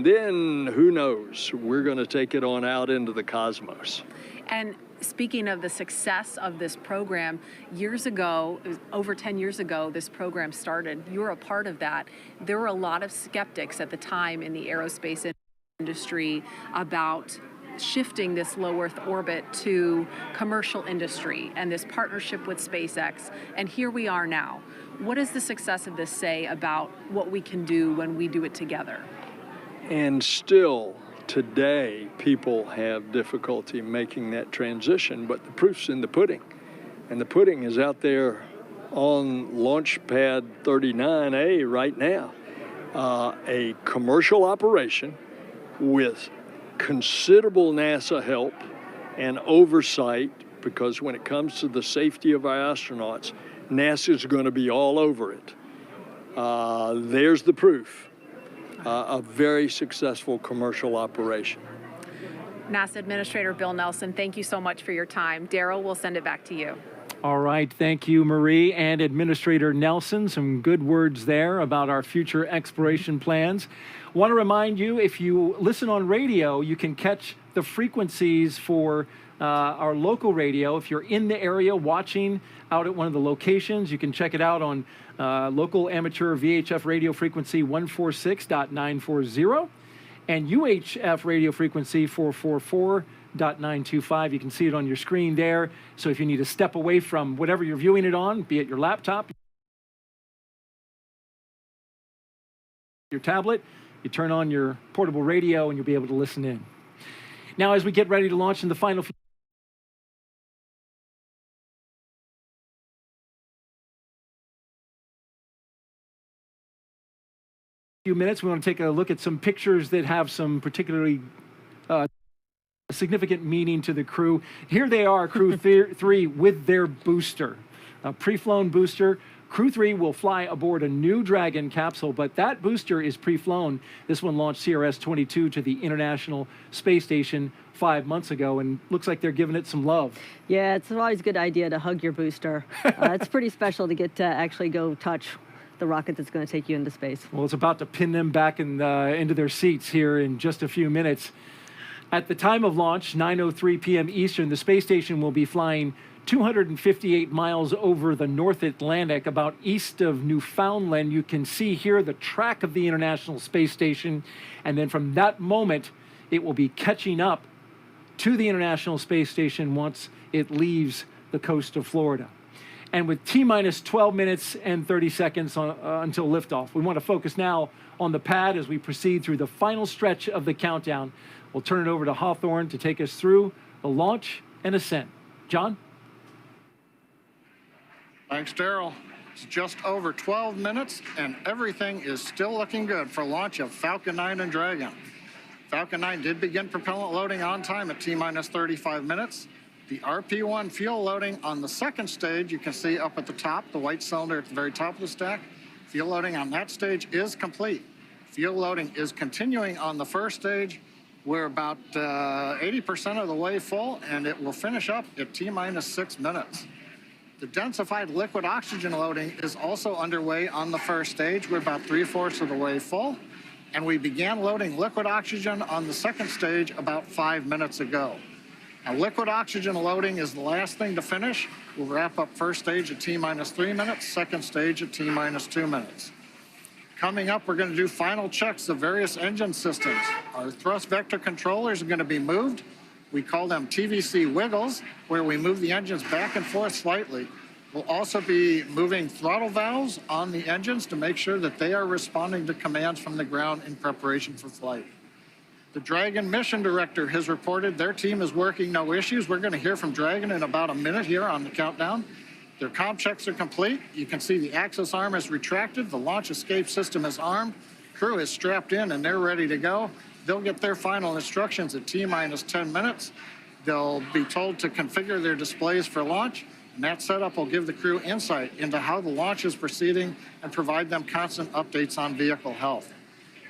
Then who knows? We're going to take it on out into the cosmos. And speaking of the success of this program, years ago, over 10 years ago, this program started. You were a part of that. There were a lot of skeptics at the time in the aerospace industry about shifting this low Earth orbit to commercial industry and this partnership with SpaceX. And here we are now. What does the success of this say about what we can do when we do it together? And still, today, people have difficulty making that transition, but the proof's in the pudding. And the pudding is out there on Launch Pad 39A right now. A commercial operation with considerable NASA help and oversight, because when it comes to the safety of our astronauts, NASA's going to be all over it. There's the proof. A very successful commercial operation. NASA Administrator Bill Nelson, thank you so much for your time. Daryl, we'll send it back to you. All right, thank you, Marie, and Administrator Nelson. Some good words there about our future exploration plans. Want to remind you, if you listen on radio, you can catch the frequencies for our local radio. If you're in the area watching out at one of the locations, you can check it out on local amateur VHF radio frequency 146.940 and UHF radio frequency 444.925. You can see it on your screen there. So if you need to step away from whatever you're viewing it on, be it your laptop, your tablet, you turn on your portable radio and you'll be able to listen in. Now, as we get ready to launch in the final few minutes, we want to take a look at some pictures that have some particularly significant meaning to the crew. Here they are, Crew-3 with their booster, a pre-flown booster. Crew-3 will fly aboard a new Dragon capsule, but that booster is pre-flown. This one launched CRS-22 to the International Space Station 5 months ago, and looks like they're giving it some love. Yeah, it's always a good idea to hug your booster. It's pretty special to get to actually go touch the rocket that's going to take you into space. Well, it's about to pin them back into their seats here in just a few minutes. At the time of launch, 9:03 p.m. Eastern, the space station will be flying 258 miles over the North Atlantic, about east of Newfoundland. You can see here the track of the International Space Station, and then from that moment, it will be catching up to the International Space Station once it leaves the coast of Florida. And with T-minus 12 minutes and 30 seconds until liftoff, we want to focus now on the pad as we proceed through the final stretch of the countdown. We'll turn it over to Hawthorne to take us through the launch and ascent. John? Thanks, Daryl. It's just over 12 minutes, and everything is still looking good for launch of Falcon 9 and Dragon. Falcon 9 did begin propellant loading on time at T-minus 35 minutes. The RP-1 fuel loading on the second stage, you can see up at the top, the white cylinder at the very top of the stack. Fuel loading on that stage is complete. Fuel loading is continuing on the first stage. We're about 80% of the way full, and it will finish up at T-minus 6 minutes. The densified liquid oxygen loading is also underway on the first stage. We're about 3/4 of the way full, and we began loading liquid oxygen on the second stage about 5 minutes ago. Now, liquid oxygen loading is the last thing to finish. We'll wrap up first stage at T-minus 3 minutes, second stage at T-minus 2 minutes. Coming up, we're going to do final checks of various engine systems. Our thrust vector controllers are going to be moved. We call them TVC wiggles, where we move the engines back and forth slightly. We'll also be moving throttle valves on the engines to make sure that they are responding to commands from the ground in preparation for flight. The Dragon mission director has reported their team is working no issues. We're going to hear from Dragon in about a minute here on the countdown. Their comm checks are complete. You can see the access arm is retracted. The launch escape system is armed. Crew is strapped in and they're ready to go. They'll get their final instructions at T-minus 10 minutes. They'll be told to configure their displays for launch, and that setup will give the crew insight into how the launch is proceeding and provide them constant updates on vehicle health.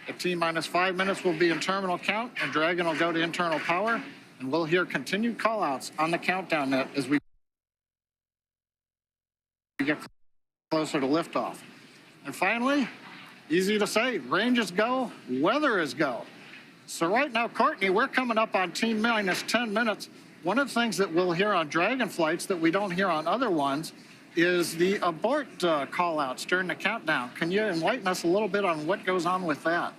At T-minus 5 minutes, we'll be in terminal count, and Dragon will go to internal power, and we'll hear continued call-outs on the countdown net as we get closer to liftoff. And finally, easy to say, range is go, weather is go. So right now, Courtney, we're coming up on T-minus 10 minutes. One of the things that we'll hear on Dragon flights that we don't hear on other ones is the abort call-outs during the countdown. Can you enlighten us a little bit on what goes on with that?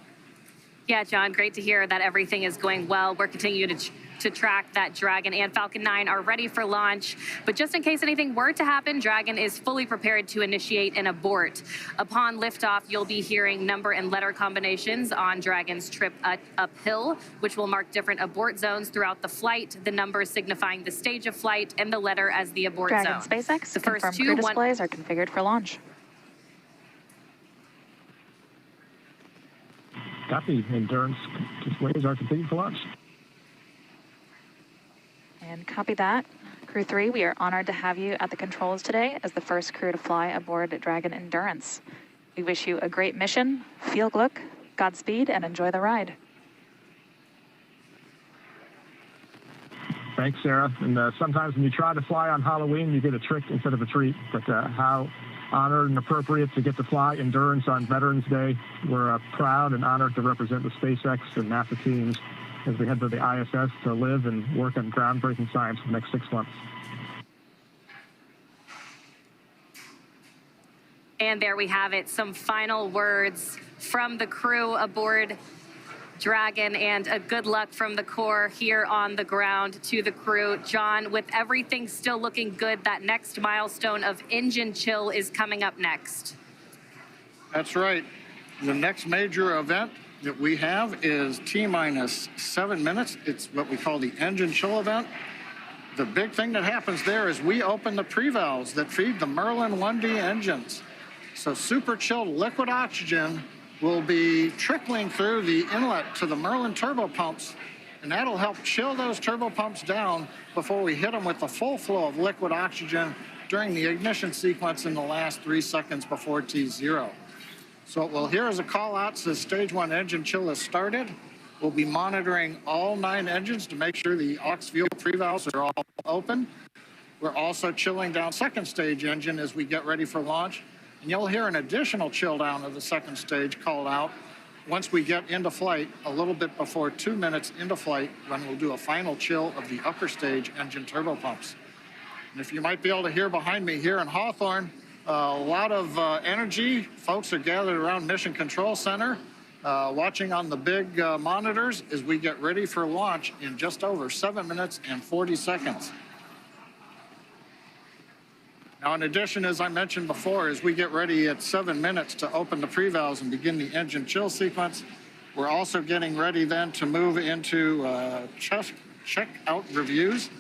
Yeah, John, great to hear that everything is going well. We're continuing to track that Dragon and Falcon 9 are ready for launch. But just in case anything were to happen, Dragon is fully prepared to initiate an abort. Upon liftoff, you'll be hearing number and letter combinations on Dragon's trip uphill, which will mark different abort zones throughout the flight, the numbers signifying the stage of flight and the letter as the abort Dragon zone. SpaceX, The first confirmed two crew displays are configured for launch. Copy. Endurance displays are completed for launch. And copy that. Crew-3, we are honored to have you at the controls today as the first crew to fly aboard Dragon Endurance. We wish you a great mission, field look, Godspeed, and enjoy the ride. Thanks, Sarah. And sometimes when you try to fly on Halloween, you get a trick instead of a treat. But how honored and appropriate to get to fly Endurance on Veterans Day. We're proud and honored to represent the SpaceX and NASA teams as we head to the ISS to live and work on groundbreaking science for the next 6 months. And there we have it, some final words from the crew aboard Dragon, and a good luck from the Corps here on the ground to the crew. John, with everything still looking good, that next milestone of engine chill is coming up next. That's right. The next major event that we have is T-minus 7 minutes. It's what we call the engine chill event. The big thing that happens there is we open the pre-valves that feed the Merlin 1D engines. So super chilled liquid oxygen will be trickling through the inlet to the Merlin turbopumps, and that'll help chill those turbopumps down before we hit them with the full flow of liquid oxygen during the ignition sequence in the last 3 seconds before T0. So what we'll hear is a call out says stage 1 engine chill has started. We'll be monitoring all 9 engines to make sure the aux fuel pre-valves are all open. We're also chilling down second stage engine as we get ready for launch. And you'll hear an additional chill down of the second stage called out once we get into flight, a little bit before 2 minutes into flight, when we'll do a final chill of the upper stage engine turbopumps. And if you might be able to hear behind me here in Hawthorne, a lot of energy. Folks are gathered around Mission Control Center, watching on the big monitors as we get ready for launch in just over 7 minutes and 40 seconds. Now, in addition, as I mentioned before, as we get ready at 7 minutes to open the pre-valves and begin the engine chill sequence, we're also getting ready then to move into check-out reviews.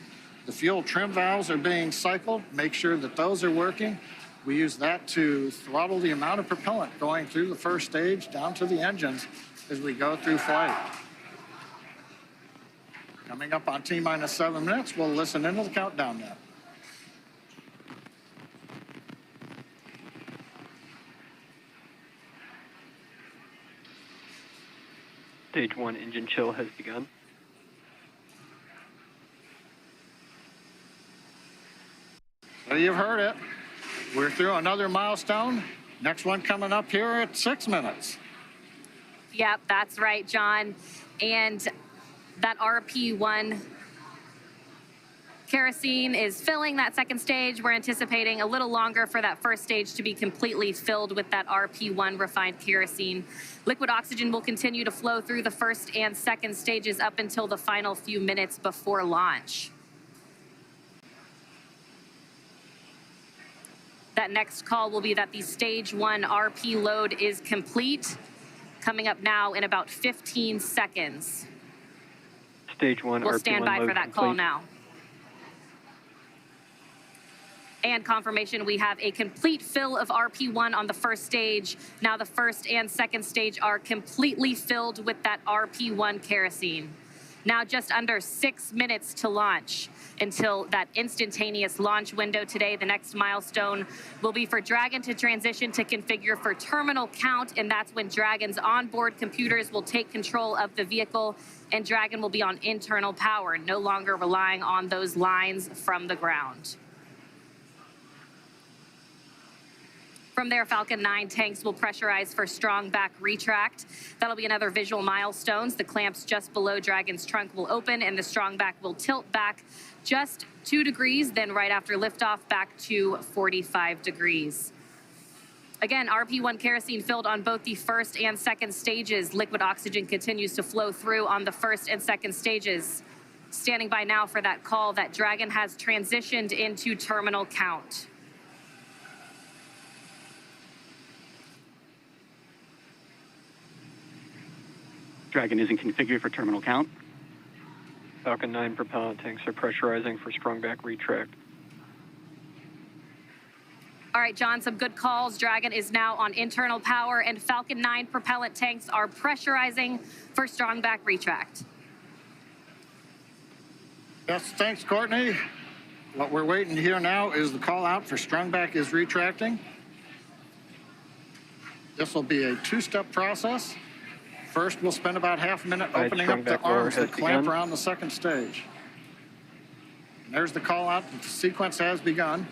The fuel trim valves are being cycled. Make sure that those are working. We use that to throttle the amount of propellant going through the first stage down to the engines as we go through flight. Coming up on T-minus 7 minutes, we'll listen into the countdown now. Stage 1 engine chill has begun. So you've heard it. We're through another milestone. Next one coming up here at 6 minutes. Yep, that's right, John. And that RP1 kerosene is filling that second stage. We're anticipating a little longer for that first stage to be completely filled with that RP1 refined kerosene. Liquid oxygen will continue to flow through the first and second stages up until the final few minutes before launch. That next call will be that the stage 1 RP load is complete, coming up now in about 15 seconds. Stage 1 We'll RP1 stand by load for that complete. call now. And confirmation, we have a complete fill of RP1 on the first stage. Now the first and second stage are completely filled with that RP1 kerosene. Now just under 6 minutes to launch until that instantaneous launch window today. The next milestone will be for Dragon to transition to configure for terminal count, and that's when Dragon's onboard computers will take control of the vehicle, and Dragon will be on internal power, no longer relying on those lines from the ground. From there, Falcon 9 tanks will pressurize for strong back retract. That'll be another visual milestone. The clamps just below Dragon's trunk will open and the strong back will tilt back just 2 degrees, then right after liftoff back to 45 degrees. Again, RP1 kerosene filled on both the first and second stages. Liquid oxygen continues to flow through on the first and second stages. Standing by now for that call that Dragon has transitioned into terminal count. Dragon isn't configured for terminal count. Falcon 9 propellant tanks are pressurizing for strong back retract. All right, John, some good calls. Dragon is now on internal power, and Falcon 9 propellant tanks are pressurizing for strong back retract. Yes, thanks, Courtney. What we're waiting to hear now is the call out for strong back is retracting. This will be a 2-step process. First, we'll spend about half a minute opening up the arms that clamp around the second stage. And there's the call out. The sequence has begun.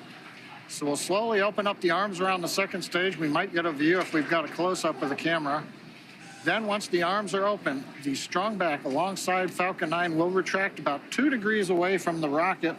So we'll slowly open up the arms around the second stage. We might get a view if we've got a close-up of the camera. Then once the arms are open, the strong back alongside Falcon 9 will retract about 2 degrees away from the rocket.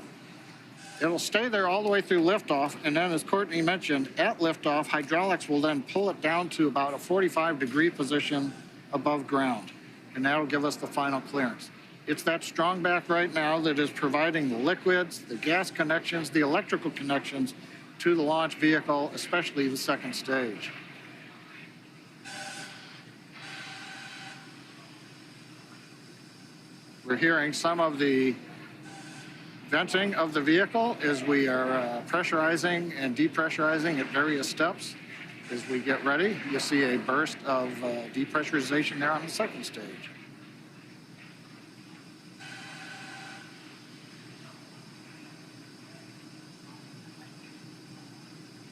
It'll stay there all the way through liftoff, and then as Courtney mentioned, at liftoff, hydraulics will then pull it down to about a 45-degree position above ground, and that'll give us the final clearance. It's that strong back right now that is providing the liquids, the gas connections, the electrical connections to the launch vehicle, especially the second stage. We're hearing some of the venting of the vehicle as we are pressurizing and depressurizing at various steps. As we get ready, you'll see a burst of depressurization there on the second stage.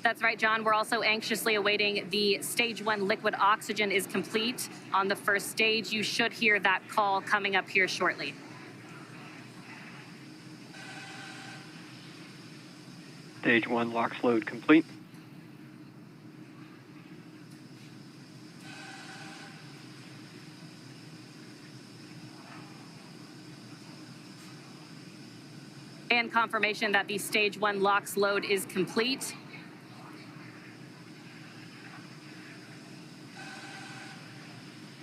That's right, John. We're also anxiously awaiting the stage 1 liquid oxygen is complete on the first stage. You should hear that call coming up here shortly. Stage 1 LOX load complete. And confirmation that the stage 1 LOX load is complete.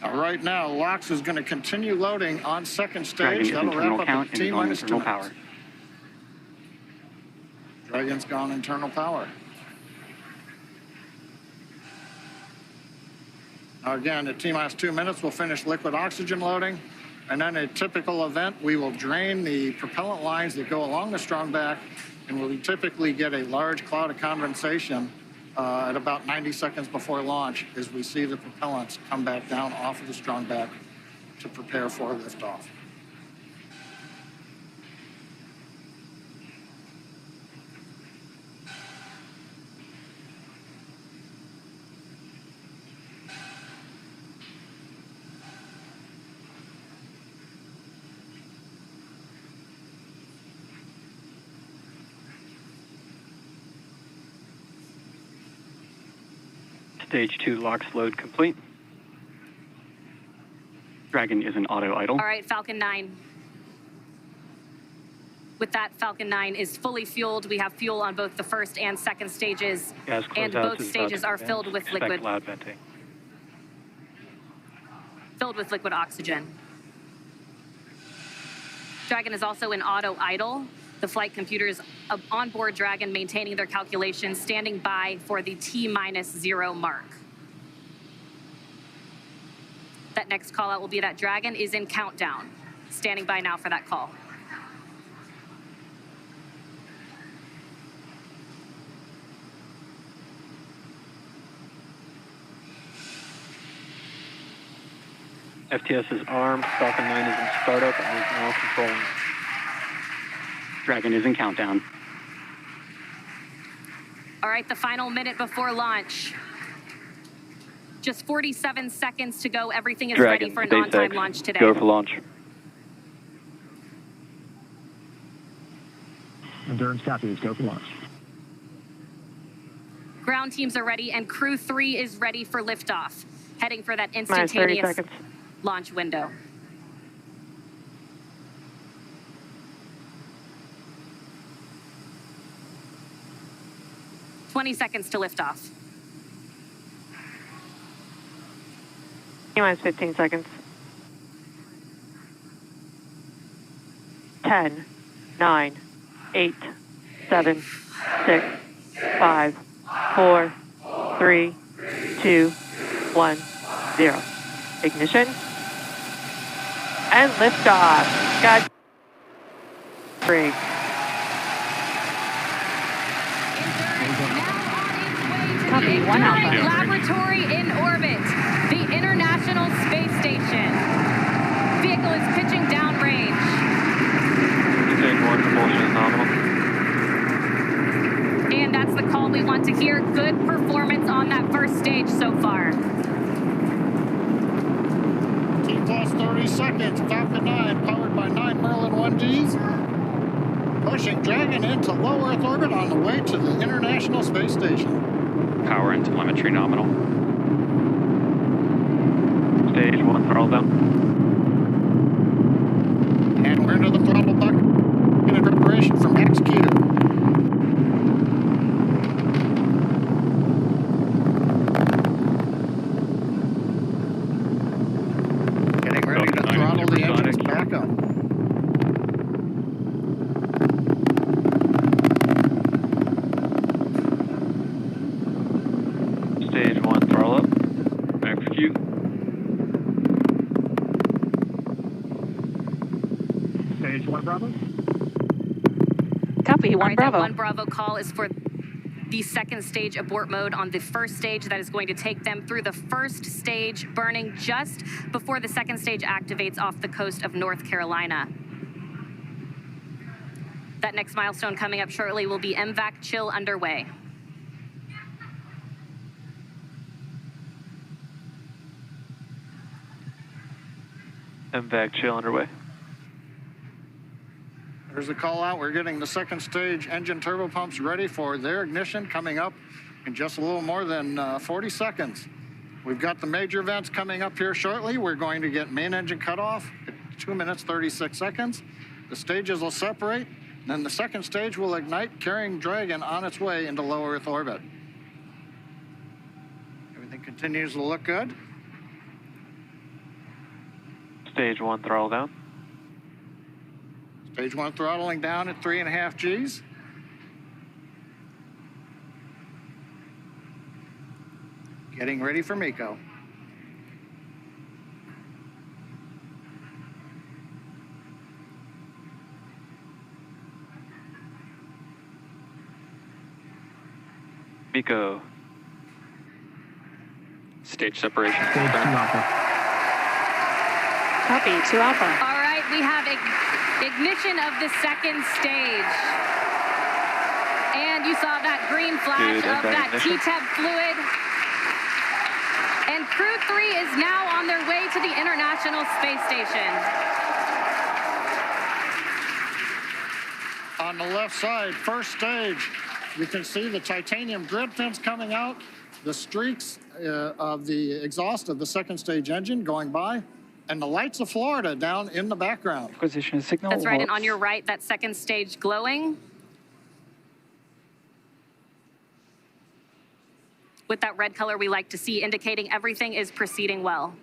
Right now, LOX is going to continue loading on second stage. That'll wrap up at T-minus 2 minutes. Dragon's gone internal power. Now again, at T-minus 2 minutes, we'll finish liquid oxygen loading. And then a typical event, we will drain the propellant lines that go along the strong back, and we'll typically get a large cloud of condensation at about 90 seconds before launch as we see the propellants come back down off of the strong back to prepare for liftoff. Stage 2 LOX load complete. Dragon is in auto idle. All right, Falcon 9. With that, Falcon 9 is fully fueled. We have fuel on both the first and second stages, and both stages are filled with liquid oxygen. Dragon is also in auto idle. The flight computers on board Dragon maintaining their calculations, standing by for the T-minus 0 mark. That next call out will be that Dragon is in countdown. Standing by now for that call. FTS is armed. Falcon 9 is in startup and is now controlling. Dragon is in countdown. All right, the final minute before launch. Just 47 seconds to go. Everything is ready for an on-time launch today. Go for launch. Endurance copies. Go for launch. Ground teams are ready, and Crew-3 is ready for liftoff, heading for that Minus 30 instantaneous seconds. launch window. Seconds to liftoff. Minus 15 seconds. 10, 9, 8, 7, 6, 5, 4, 3, 2, 1, 0. Ignition. And liftoff. God. Free. Copy, 1 Alpha. Laboratory in orbit, the International Space Station. Vehicle is pitching downrange. Stage 1, propulsion is nominal. And that's the call we want to hear. Good performance on that first stage so far. T plus 30 seconds. Falcon 9 powered by 9 Merlin 1Gs. Pushing Dragon into low Earth orbit on the way to the International Space Station. Power and telemetry nominal. Stage 1, throttle down. And we're into the throttle bucket in preparation for max Q. Getting ready to throttle the engines back up. Stage 1, throttle up. Execute. Stage 1 Bravo. Copy, 1 All right, Bravo. that 1 Bravo call is for the second stage abort mode on the first stage. That is going to take them through the first stage, burning just before the second stage activates off the coast of North Carolina. That next milestone coming up shortly will be MVAC chill underway. MVAC chill underway. There's the call out. We're getting the second stage engine turbo pumps ready for their ignition coming up in just a little more than 40 seconds. We've got the major events coming up here shortly. We're going to get main engine cutoff at 2 minutes, 36 seconds. The stages will separate. Then the second stage will ignite, carrying Dragon on its way into low Earth orbit. Everything continues to look good. Stage 1, throttle down. Stage 1 throttling down at 3.5 Gs. Getting ready for MECO. MECO. Stage separation. Stage 2 Alpha. Copy, 2 Alpha. All right, we have ignition of the second stage. And you saw that green flash Good, of that ignition. TTEB fluid. And Crew-3 is now on their way to the International Space Station. On the left side, first stage, you can see the titanium grid pins coming out, the streaks of the exhaust of the second stage engine going by, and the lights of Florida down in the background. Acquisition signal. That's right, and on your right, that second stage glowing. With that red color we like to see, indicating everything is proceeding well.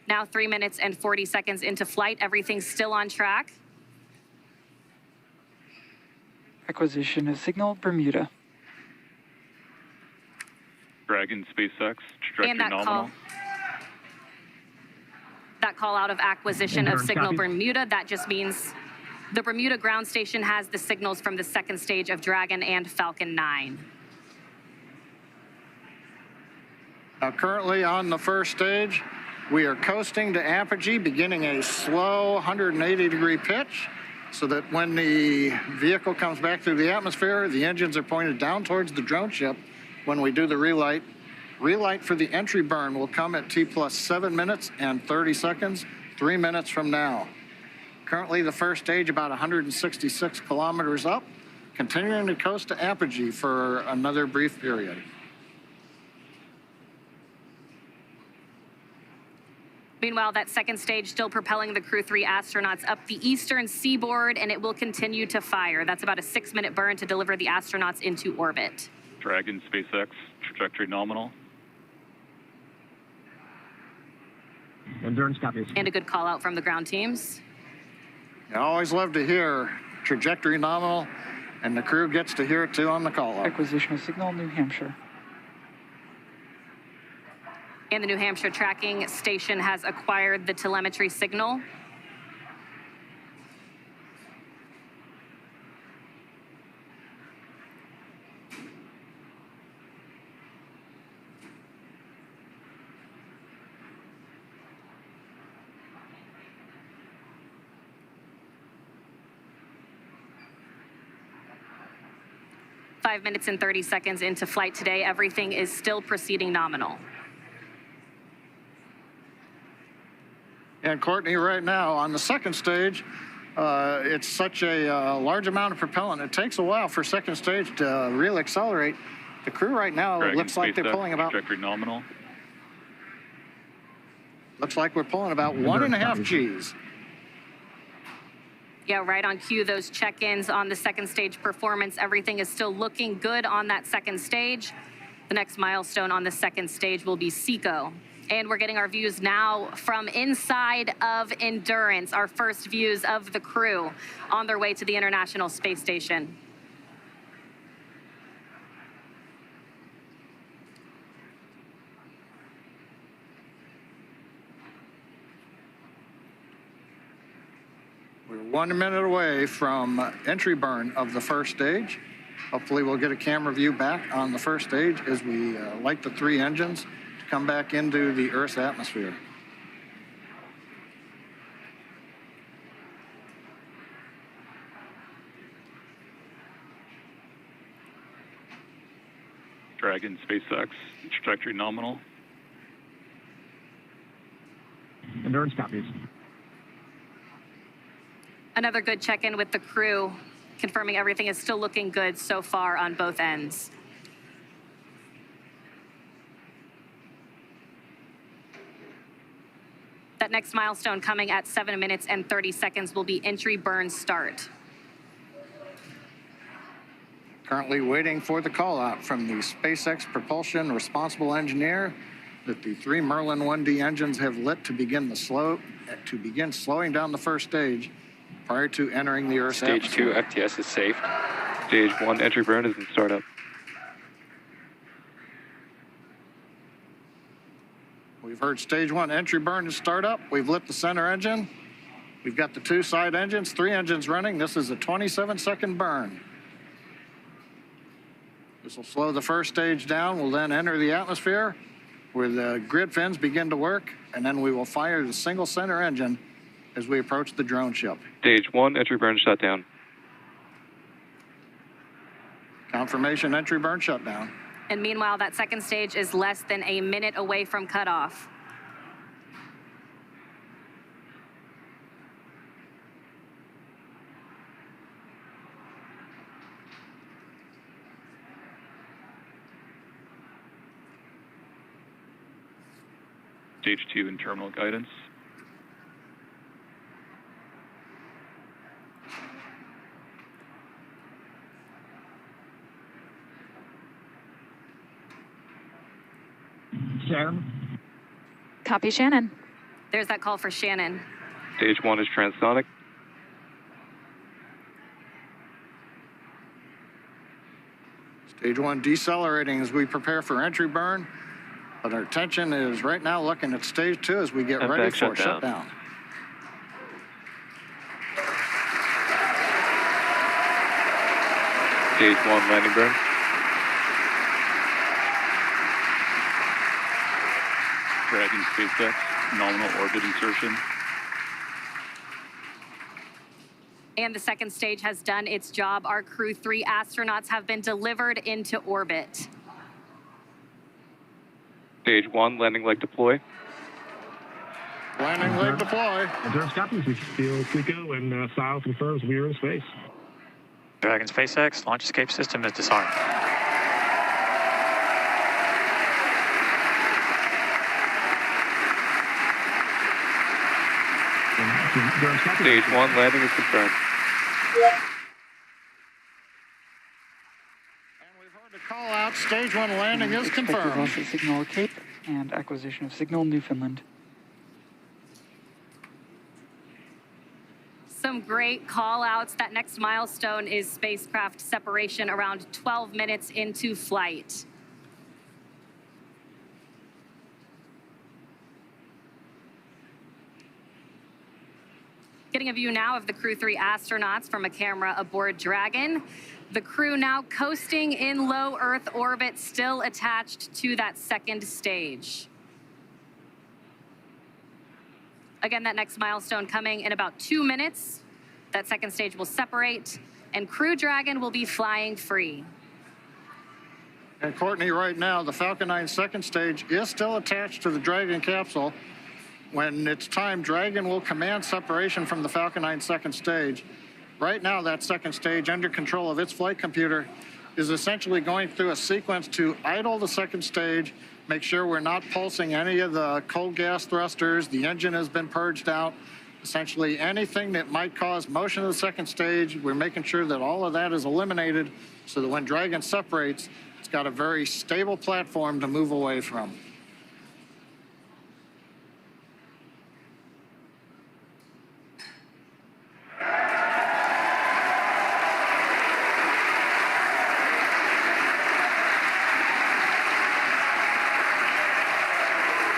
Now 3 minutes and 40 seconds into flight. Everything's still on track. Acquisition of signal Bermuda. Dragon, SpaceX, trajectory And that nominal. call out of acquisition of Endurance, signal copy. Bermuda, that just means the Bermuda ground station has the signals from the second stage of Dragon and Falcon 9. Now, currently on the first stage, we are coasting to apogee, beginning a slow 180-degree pitch, so that when the vehicle comes back through the atmosphere, the engines are pointed down towards the drone ship when we do the relight Relight for the entry burn will come at T plus 7 minutes and 30 seconds, 3 minutes from now. Currently, the first stage about 166 kilometers up, continuing to coast to apogee for another brief period. Meanwhile, that second stage still propelling the Crew-3 astronauts up the eastern seaboard, and it will continue to fire. That's about a 6-minute burn to deliver the astronauts into orbit. Dragon, SpaceX, trajectory nominal. Endurance copies. And a good call out from the ground teams. I always love to hear trajectory nominal, and the crew gets to hear it too on the call out. Acquisition of signal, New Hampshire. And the New Hampshire tracking station has acquired the telemetry signal. Five minutes and 30 seconds into flight today, everything is still proceeding nominal. And Courtney, right now on the second stage, it's such a large amount of propellant. It takes a while for second stage to really accelerate. The crew right now Dragon, looks like they're SpaceX, pulling about. trajectory nominal. Looks like we're pulling about 1.5 Gs. Yeah, right on cue, those check-ins on the second stage performance. Everything is still looking good on that second stage. The next milestone on the second stage will be SECO. And we're getting our views now from inside of Endurance, our first views of the crew on their way to the International Space Station. We're 1 minute away from entry burn of the first stage. Hopefully we'll get a camera view back on the first stage as we light the 3 engines to come back into the Earth's atmosphere. Dragon, SpaceX, trajectory nominal. Endurance copies. Another good check-in with the crew, confirming everything is still looking good so far on both ends. That next milestone coming at 7 minutes and 30 seconds will be entry burn start. Currently waiting for the call out from the SpaceX propulsion responsible engineer that the 3 Merlin 1D engines have lit to begin slowing down the first stage prior to entering the Earth's Stage atmosphere. 2 FTS is safe. Stage 1 entry burn is in startup. We've heard stage 1 entry burn is start up. We've lit the center engine. We've got the 2 side engines, 3 engines running. This is a 27-second burn. This will slow the first stage down. We'll then enter the atmosphere where the grid fins begin to work, and then we will fire the single center engine as we approach the drone ship. Stage 1 entry burn shutdown. Confirmation entry burn shutdown. And meanwhile, that second stage is less than a minute away from cutoff. Stage 2 in terminal guidance. Shannon. Copy, Shannon. There's that call for Shannon. Stage 1 is transonic. Stage 1 decelerating as we prepare for entry burn, but our attention is right now looking at stage 2 as we get And ready back for shutdown. shutdown. Stage 1 landing burn. Dragon, SpaceX, nominal orbit insertion. And the second stage has done its job. Our Crew-3 astronauts have been delivered into orbit. Stage 1, landing leg deploy. Landing leg deploy. Endurance copies. We feel Flico and SILE confirms we are in space. Dragon SpaceX, launch escape system is disarmed. Stage 1, landing is confirmed. And we've heard the call out. Stage 1 landing is confirmed. Loss of signal Cape and acquisition of signal Newfoundland. Some great call outs. That next milestone is spacecraft separation around 12 minutes into flight. Getting a view now of the Crew-3 astronauts from a camera aboard Dragon. The crew now coasting in low Earth orbit, still attached to that second stage. Again, that next milestone coming in about 2 minutes. That second stage will separate, and Crew Dragon will be flying free. And Courtney, right now, the Falcon 9 second stage is still attached to the Dragon capsule. When it's time, Dragon will command separation from the Falcon 9 second stage. Right now, that second stage, under control of its flight computer, is essentially going through a sequence to idle the second stage, make sure we're not pulsing any of the cold gas thrusters, the engine has been purged out. Essentially anything that might cause motion of the second stage, we're making sure that all of that is eliminated so that when Dragon separates, it's got a very stable platform to move away from.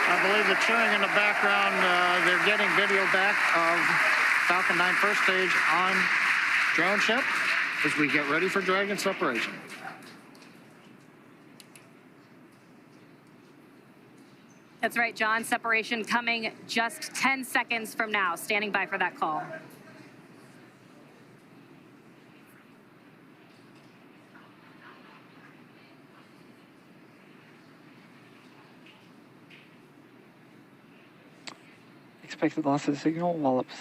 I believe the cheering in the background, they're getting video back of Falcon 9 first stage on drone ship as we get ready for Dragon separation. That's right, John. Separation coming just 10 seconds from now. Standing by for that call. Expected loss of signal, Wallops.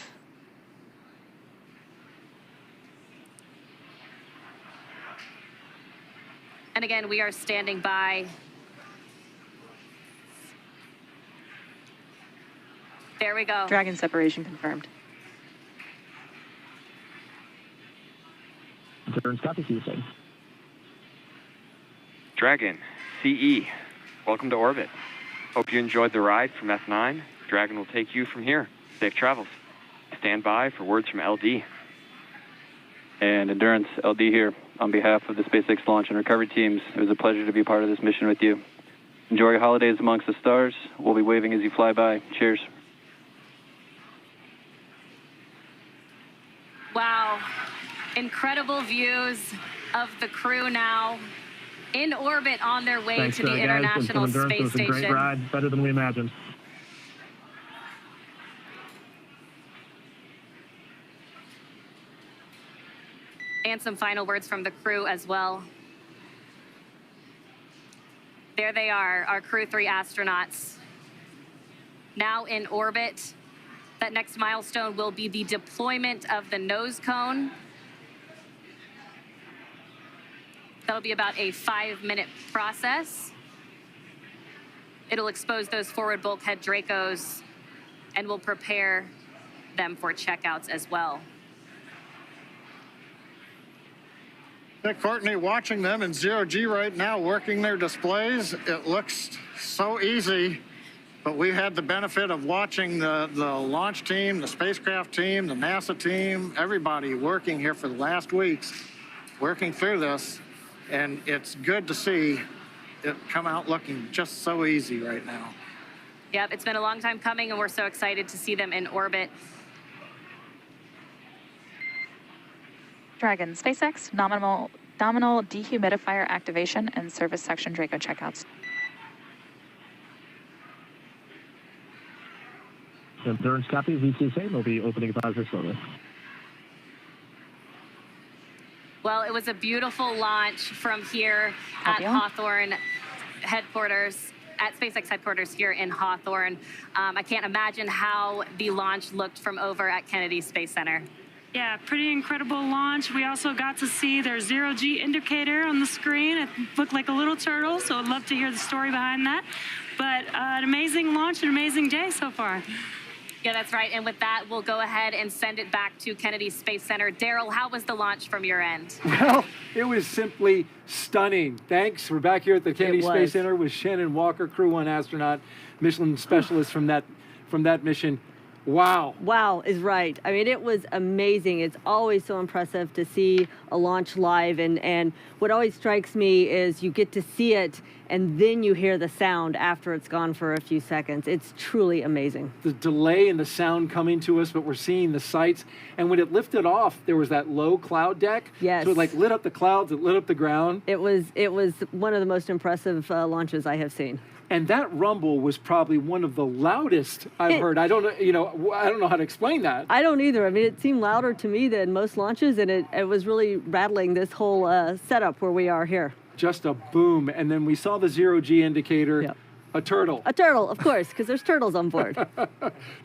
And again, we are standing by. There we go. Dragon separation confirmed. Endurance copies, you say. Dragon, CE, welcome to orbit. Hope you enjoyed the ride from F9. Dragon will take you from here. Safe travels. Stand by for words from LD. And Endurance, LD here. On behalf of the SpaceX launch and recovery teams, it was a pleasure to be part of this mission with you. Enjoy your holidays amongst the stars. We'll be waving as you fly by. Cheers. Wow. Incredible views of the crew now in orbit on their way Thanks, to the guys. International Endurance, Space it was a great Station. ride, better than we imagined. And some final words from the crew as well. There they are, our Crew-3 astronauts. Now in orbit. That next milestone will be the deployment of the nose cone. That'll be about a 5-minute process. It'll expose those forward bulkhead Dracos and will prepare them for checkouts as well. Yeah, Courtney, watching them in zero-G right now, working their displays, it looks so easy, but we had the benefit of watching the launch team, the spacecraft team, the NASA team, everybody working here for the last weeks, working through this, and it's good to see it come out looking just so easy right now. Yep, it's been a long time coming, and we're so excited to see them in orbit. Dragon, SpaceX, nominal dehumidifier activation and service section Draco checkouts. Endurance copies, VCSA will be opening visor slowly. Well, it was a beautiful launch from here at Copy all. Hawthorne headquarters. at SpaceX headquarters here in Hawthorne. I can't imagine how the launch looked from over at Kennedy Space Center. Yeah, pretty incredible launch. We also got to see their zero-G indicator on the screen. It looked like a little turtle, so I'd love to hear the story behind that. But an amazing launch, an amazing day so far. Yeah, that's right. And with that, we'll go ahead and send it back to Kennedy Space Center. Daryl, how was the launch from your end? Well, it was simply stunning. Thanks. We're back here at the Kennedy Space Center with Shannon Walker, Crew 1 astronaut, Michelin specialist from that mission. Wow. Wow is right. I mean, it was amazing. It's always so impressive to see a launch live. And what always strikes me is you get to see it and then you hear the sound after it's gone for a few seconds. It's truly amazing. The delay in the sound coming to us, but we're seeing the sights. And when it lifted off, there was that low cloud deck. Yes. So it like lit up the clouds, it lit up the ground. It was one of the most impressive launches I have seen. And that rumble was probably one of the loudest I've heard. I don't know how to explain that. I don't either. I mean, it seemed louder to me than most launches, and it was really rattling this whole setup where we are here. Just a boom. And then we saw the zero-G indicator. Yep. A turtle. A turtle, of course, because there's turtles on board.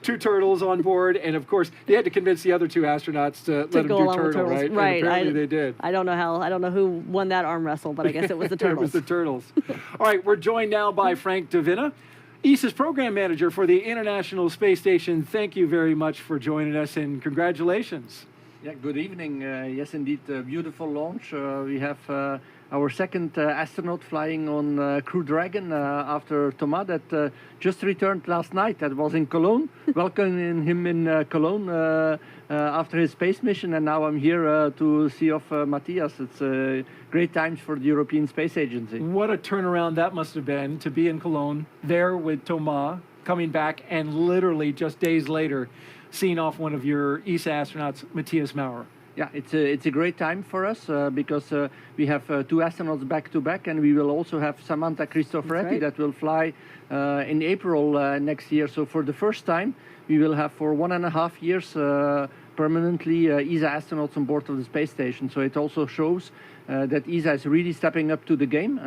2 turtles on board, and of course, they had to convince the other 2 astronauts to let them do turtle, right? Right. And apparently they did. I don't know who won that arm wrestle, but I guess it was the turtles. It was the turtles. All right, we're joined now by Frank Davina, ESA's program manager for the International Space Station. Thank you very much for joining us, and congratulations. Yeah, good evening. Yes, indeed, a beautiful launch. We have our second astronaut flying on Crew Dragon after Thomas that just returned last night. That was in Cologne, welcoming him in Cologne after his space mission. And now I'm here to see off Matthias. It's great times for the European Space Agency. What a turnaround that must have been to be in Cologne, there with Thomas, coming back, and literally just days later, seeing off one of your ESA astronauts, Matthias Maurer. Yeah, it's a great time for us because we have 2 astronauts back to back, and we will also have Samantha Cristoforetti that will fly in April next year. So for the first time, we will have for 1.5 years permanently ESA astronauts on board of the space station. So it also shows that ESA is really stepping up to the game.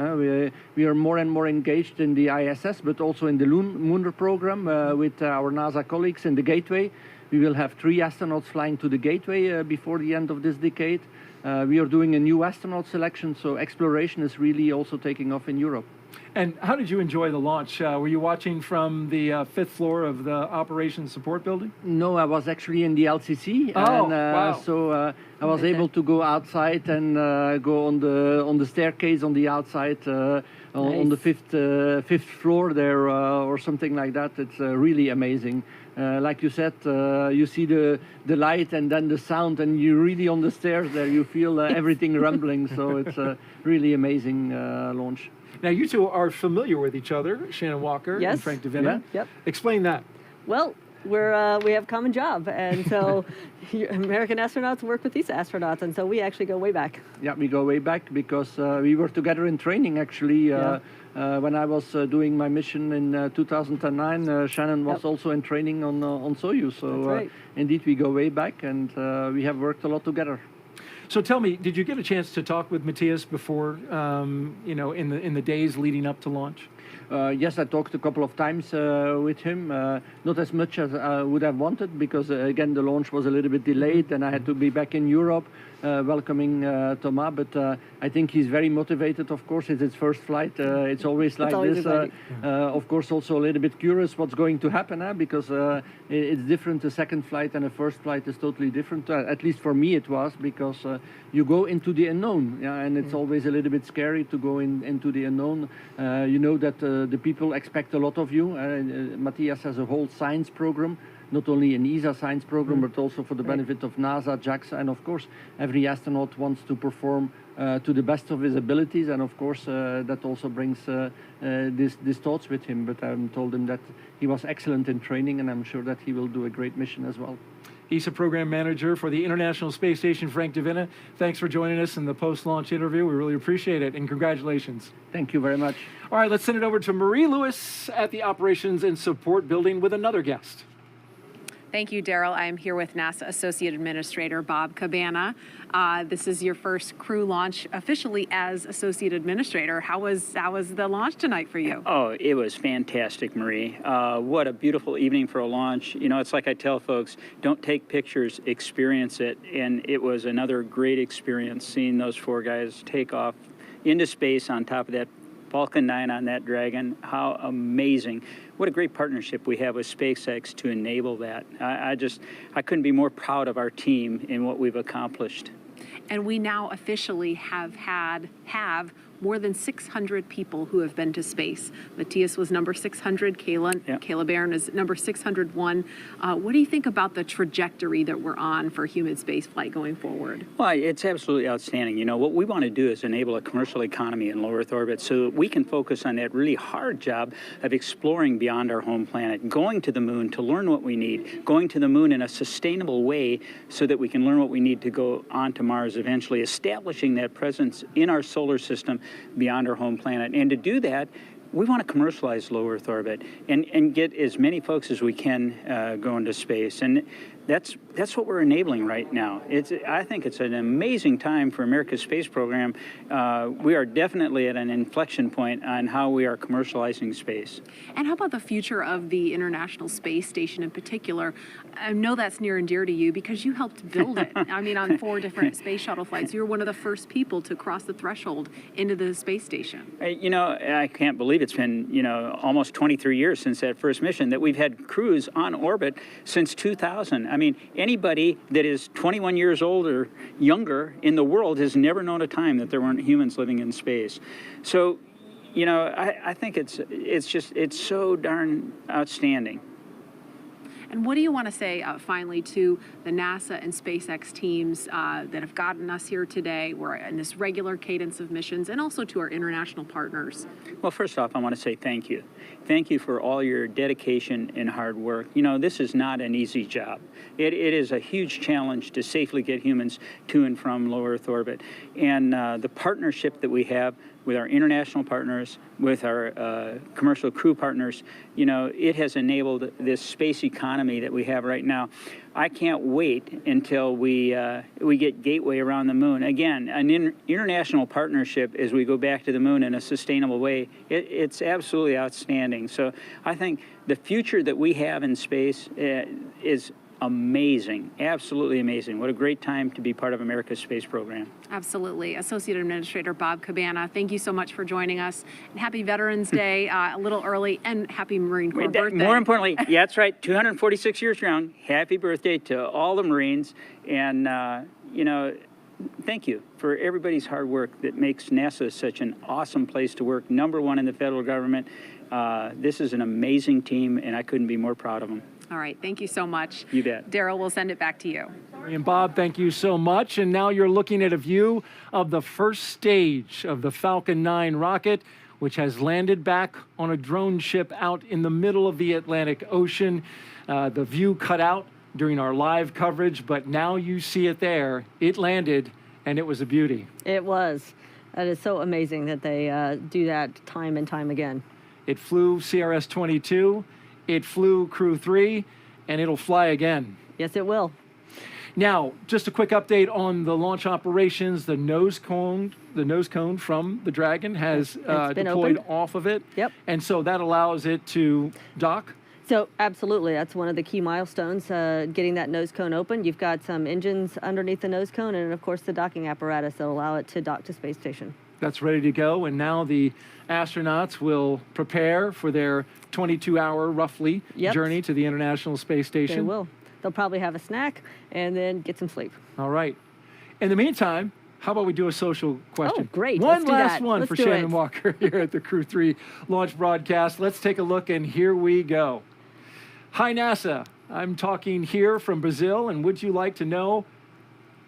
We are more and more engaged in the ISS, but also in the lunar program with our NASA colleagues in the Gateway. We will have 3 astronauts flying to the Gateway before the end of this decade. We are doing a new astronaut selection, so exploration is really also taking off in Europe. And how did you enjoy the launch? Were you watching from the 5th floor of the Operations Support Building? No, I was actually in the LCC. Oh, and, wow. So I was able to go outside and go on the staircase on the outside on the fifth floor there or something like that. It's really amazing. Like you said, you see the light and then the sound, and you're really on the stairs there. You feel everything rumbling. So it's a really amazing launch. Now, you 2 are familiar with each other, Shannon Walker and Frank Davina. Yeah. Yep. Explain that. Well, we have a common job, and so American astronauts work with these astronauts, and so we actually go way back. Yeah, we go way back because we were together in training, actually. When I was doing my mission in 2009, Shannon was also in training on Soyuz. So indeed, we go way back, and we have worked a lot together. So tell me, did you get a chance to talk with Matthias before, in the days leading up to launch? Yes, I talked a couple of times with him, not as much as I would have wanted because, again, the launch was a little bit delayed and I had to be back in Europe welcoming Thomas. But I think he's very motivated, of course. It's his first flight. It's always like this. Of course, also a little bit curious what's going to happen because it's different. A second flight and a first flight is totally different. At least for me it was because you go into the unknown, and it's always a little bit scary to go into the unknown. You know that the people expect a lot of you. Matthias has a whole science program, not only an ESA science program, but also for the benefit of NASA, JAXA, and of course, every astronaut wants to perform to the best of his abilities, and of course, that also brings these thoughts with him. But I told him that he was excellent in training, and I'm sure that he will do a great mission as well. ESA Program Manager for the International Space Station, Frank Davina. Thanks for joining us in the post-launch interview. We really appreciate it, and congratulations. Thank you very much. All right, let's send it over to Marie Lewis at the Operations and Support Building with another guest. Thank you, Daryl. I am here with NASA Associate Administrator Bob Cabana. This is your first crew launch officially as Associate Administrator. How was the launch tonight for you? Oh, it was fantastic, Marie. What a beautiful evening for a launch. You know, it's like I tell folks, don't take pictures, experience it. And it was another great experience seeing those 4 guys take off into space on top of that Falcon 9 on that Dragon. How amazing. What a great partnership we have with SpaceX to enable that. I couldn't be more proud of our team in what we've accomplished. And we now officially have more than 600 people who have been to space. Matthias was number 600. Kayla Barron is number 601. What do you think about the trajectory that we're on for human spaceflight going forward? Well, it's absolutely outstanding. You know, what we want to do is enable a commercial economy in low Earth orbit so that we can focus on that really hard job of exploring beyond our home planet, going to the moon to learn what we need, going to the moon in a sustainable way so that we can learn what we need to go on to Mars eventually, establishing that presence in our solar system beyond our home planet. And to do that, we want to commercialize low Earth orbit and get as many folks as we can go into space. And that's what we're enabling right now. I think it's an amazing time for America's space program. We are definitely at an inflection point on how we are commercializing space. And how about the future of the International Space Station in particular? I know that's near and dear to you because you helped build it. I mean, on 4 different space shuttle flights. You were one of the first people to cross the threshold into the space station. You know, I can't believe it's been, you know, almost 23 years since that first mission, that we've had crews on orbit since 2000. I mean, anybody that is 21 years old or younger in the world has never known a time that there weren't humans living in space. So, you know, I think it's so darn outstanding. And what do you want to say finally to the NASA and SpaceX teams that have gotten us here today? We're in this regular cadence of missions, and also to our international partners. Well, first off, I want to say thank you. Thank you for all your dedication and hard work. You know, this is not an easy job. It is a huge challenge to safely get humans to and from low Earth orbit. And the partnership that we have with our international partners, with our commercial crew partners, you know, it has enabled this space economy that we have right now. I can't wait until we get Gateway around the moon. Again, an international partnership as we go back to the moon in a sustainable way. It's absolutely outstanding. So I think the future that we have in space is amazing, absolutely amazing. What a great time to be part of America's space program. Absolutely. Associate Administrator Bob Cabana, thank you so much for joining us. And happy Veterans Day, a little early, and happy Marine Corps birthday. More importantly, yeah, that's right, 246 years young. Happy birthday to all the Marines. And, you know, thank you for everybody's hard work that makes NASA such an awesome place to work, #1 in the federal government. This is an amazing team, and I couldn't be more proud of them. All right, thank you so much. You bet. Daryl, we'll send it back to you. And Bob, thank you so much. And now you're looking at a view of the first stage of the Falcon 9 rocket, which has landed back on a drone ship out in the middle of the Atlantic Ocean. The view cut out during our live coverage, but now you see it there. It landed, and it was a beauty. It was. That is so amazing that they do that time and time again. It flew CRS-22. It flew Crew-3, and it'll fly again. Yes, it will. Now, just a quick update on the launch operations. The nose cone from the Dragon has deployed off of it. Yep. And so that allows it to dock. So absolutely, that's one of the key milestones, getting that nose cone open. You've got some engines underneath the nose cone, and of course the docking apparatus that allow it to dock to space station. That's ready to go, and now the astronauts will prepare for their 22-hour, roughly, journey to the International Space Station. They will. They'll probably have a snack and then get some sleep. All right. In the meantime, how about we do a social question? Oh, great. One last one for Shannon Walker here at the Crew-3 launch broadcast. Let's take a look, and here we go. Hi, NASA. I'm talking here from Brazil, and would you like to know,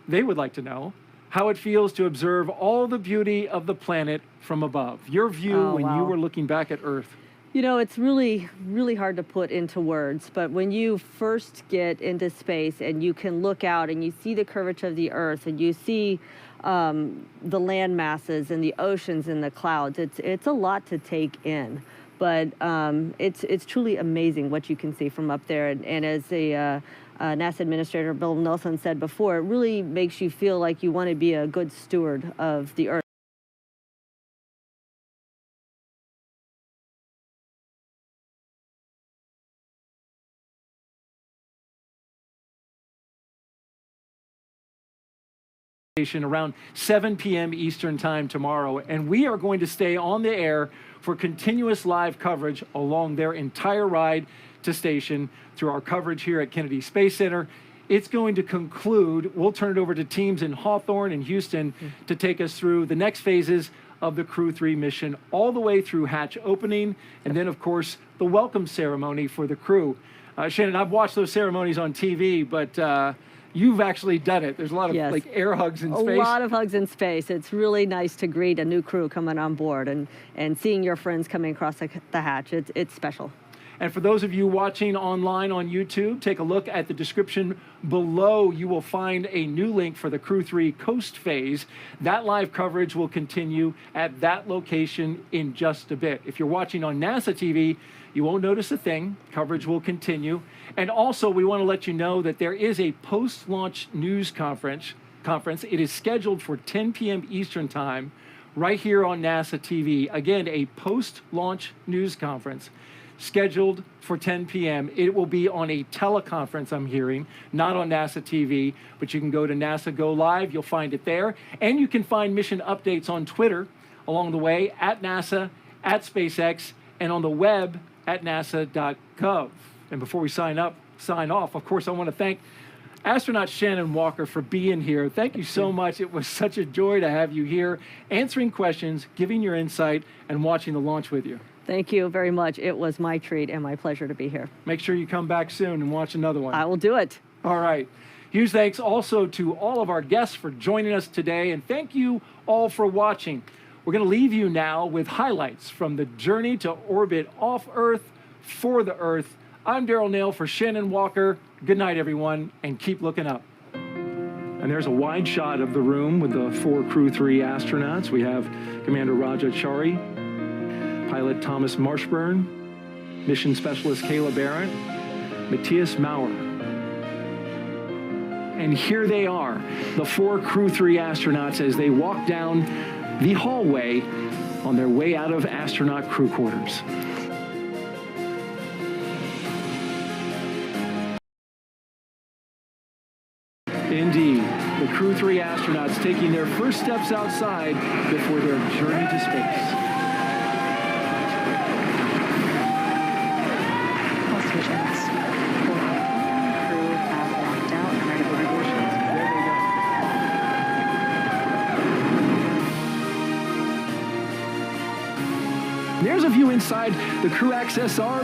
they would like to know, how it feels to observe all the beauty of the planet from above. Your view when you were looking back at Earth. You know, it's really, really hard to put into words, but when you first get into space and you can look out and you see the curvature of the Earth and you see the land masses and the oceans and the clouds, it's a lot to take in. But it's truly amazing what you can see from up there. And as the NASA Administrator Bill Nelson said before, it really makes you feel like you want to be a good steward of the Earth. Around 7 p.m. Eastern Time tomorrow, and we are going to stay on the air for continuous live coverage along their entire ride to station through our coverage here at Kennedy Space Center. It's going to conclude. We'll turn it over to teams in Hawthorne and Houston to take us through the next phases of the Crew-3 mission, all the way through hatch opening, and then, of course, the welcome ceremony for the crew. Shannon, I've watched those ceremonies on TV, but you've actually done it. There's a lot of like air hugs in space. A lot of hugs in space. It's really nice to greet a new crew coming on board and seeing your friends coming across the hatch. It's special. And for those of you watching online on YouTube, take a look at the description below. You will find a new link for the Crew-3 Coast Phase. That live coverage will continue at that location in just a bit. If you're watching on NASA TV, you won't notice a thing. Coverage will continue. And also, we want to let you know that there is a post-launch news conference. It is scheduled for 10 p.m. Eastern Time right here on NASA TV. Again, a post-launch news conference scheduled for 10 p.m. It will be on a teleconference, I'm hearing, not on NASA TV, but you can go to NASA Go Live. You'll find it there. And you can find mission updates on Twitter along the way, at NASA, at SpaceX, and on the web at nasa.gov. And before we sign off, of course, I want to thank astronaut Shannon Walker for being here. Thank you so much. It was such a joy to have you here, answering questions, giving your insight, and watching the launch with you. Thank you very much. It was my treat and my pleasure to be here. Make sure you come back soon and watch another one. I will do it. All right. Huge thanks also to all of our guests for joining us today, and thank you all for watching. We're going to leave you now with highlights from the journey to orbit off Earth for the Earth. I'm Daryl Nail for Shannon Walker. Good night, everyone, and keep looking up. And there's a wide shot of the room with the 4 Crew-3 astronauts. We have Commander Raja Chari, pilot Thomas Marshburn, mission specialist Kayla Barron, Matthias Maurer. And here they are, the 4 Crew-3 astronauts as they walk down the hallway on their way out of astronaut crew quarters. Indeed, the Crew-3 astronauts taking their first steps outside before their journey to space. Most missions for crew have locked out and ready for revolution. There's a view inside the Crew Access R.